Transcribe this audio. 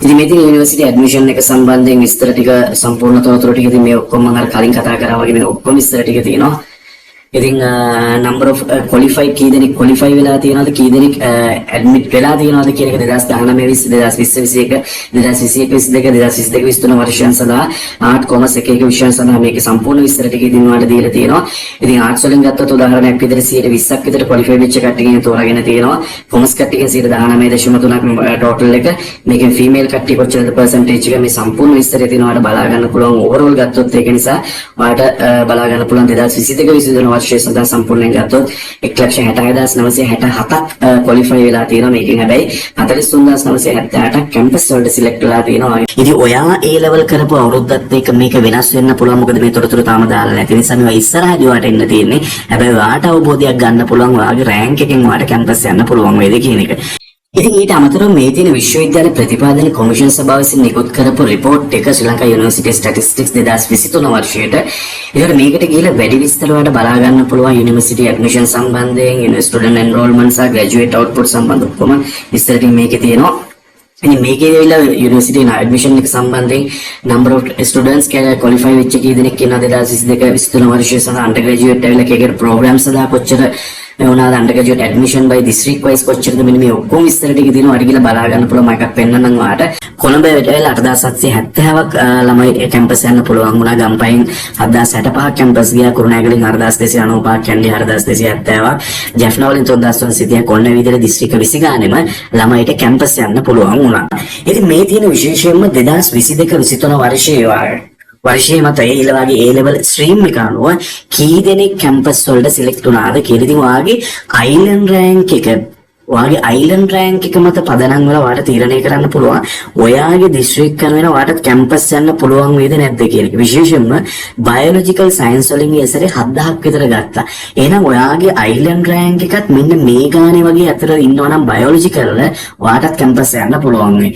ඉතින් මේ තියෙන යුනිවර්සිටි ඇඩ්මිෂන් එක සම්බන්ධයෙන් විස්තර ටික සම්පූර්ණ තොරතුරු ටික ඉතින් මේ ඔක්කොම මම අර කලින් කතා කරා වගේ මේ ඔක්කොම විස්තර ටික තියෙනවා. ඉතින් number of qualified කී දෙනෙක් qualify වෙලා තියෙනවද කී දෙනෙක් admit වෙලා තියෙනවද කියන එක 2019 2020 2021 2022 වර්ෂයන් සඳහා ආර්ට් කොමර්ස් එක විෂයන් සඳහා මේක සම්පූර්ණ විස්තර ටික ඉදින් වලට දීලා තියෙනවා. ඉතින් ආර්ට්ස් වලින් ගත්තොත් උදාහරණයක් විදිහට 20%ක් විතර qualify වෙච්ච කට්ටියගෙන් තෝරාගෙන තියෙනවා. කොමර්ස් කට්ටියගෙන් 19.3ක් total එක. මේකෙන් female කට්ටිය කොච්චරද percentage එක මේ සම්පූර්ණ විස්තරය තියෙනවාට බලා ගන්න පුළුවන්. overall ගත්තොත් ඒක නිසා ඔයාලට බලා ගන්න පුළුවන් 2022 23 වර්ෂයේ සඳහා සම්පූර්ණයෙන් ගත්තොත් 1,66,967ක් qualify වෙලා තියෙනවා. මේකෙන් හැබැයි 43,978ක් campus වලට select වෙලා තියෙනවා. ඉතින් ඔයා A level කරපු අවුරුද්දත් එක්ක මේක වෙනස් වෙන්න පුළුවන්. මොකද මේ තොරතුරු තාම දාලා නැති නිසා මේවා ඉස්සරහදී ඔයාට එන්න තියෙන්නේ. හැබැයි ඔයාට අවබෝධයක් ගන්න පුළුවන් ඔයාගේ rank එකෙන් ඔයාට campus යන්න පුළුවන් වේද කියන එක. ඉතින් ඊට අමතරව මේ තියෙන විශ්වවිද්‍යාල ප්‍රතිපාදන කොමිෂන් සභාව විසින් නිකුත් කරපු report එක ශ්‍රී ලංකා යුනිවර්සිටි ස්ටැටිස්ටික්ස් 2023 වර්ෂයට. ඒකට මේකට ගිහලා වැඩි විස්තර වලට බලා ගන්න පුළුවන් යුනිවර්සිටි ඇඩ්මිෂන් සම්බන්ධයෙන්, ස්ටුඩන්ට් එන්රෝල්මන්ට් සහ ග්‍රැජුවේට් අවුට්පුට් සම්බන්ධ ඔක්කොම විස්තර ටික මේකේ තියෙනවා. ඉතින් මේකේ ඇවිල්ලා යුනිවර්සිටි ඇඩ්මිෂන් එක සම්බන්ධයෙන් number of students qualify වෙච්ච කී දෙනෙක් ඉන්නවද 2022 23 වර්ෂයේ සඳහා undergraduate ඇවිල්ලා කේකට programs සඳහා කොච්චර මොනවාද undergraduate admission by district wise කොච්චරද මෙන්න මේ ඔක්කොම විස්තර ටික තියෙනවා. අර ගිහලා බලා ගන්න පුළුවන්. මම එකක් පෙන්නන්නම් ඔයාලට. කොළඹ ඇවිල්ලා 8770ක් ළමයි කැම්පස් යන්න පුළුවන් වුණා. ගම්පහින් 7065ක් කැම්පස් ගියා. කුරුණෑගලින් 4295ක්, කැන්ඩි 4270ක්, ජැෆ්නා වලින් 3330ක් ඔන්න විදිහට දිස්ත්‍රික්ක 20 ගානෙම ළමයිට කැම්පස් යන්න පුළුවන් වුණා. ඉතින් මේ තියෙන විශේෂයෙන්ම 2022 23 වර්ෂයේ මත ඒ වගේ A level stream එක අනුව කී දෙනෙක් කැම්පස් වලට සිලෙක්ට් වුණාද කියලා. ඉතින් ඔයාගේ island rank එක මත පදනම් වල ඔයාලට තීරණය කරන්න පුළුවන් ඔයාගේ දිස්ත්‍රික්ක කරන ඔයාලට කැම්පස් යන්න පුළුවන් වේද නැද්ද කියන එක. විශේෂයෙන්ම biological science වලින් ඉස්සරේ 7000ක් විතර ගත්තා. එහෙනම් ඔයාගේ island rank එකත් මෙන්න මේ ගානේ වගේ අතර ඉන්නවා නම් biological වල ඔයාලට කැම්පස් යන්න පුළුවන් වෙයි.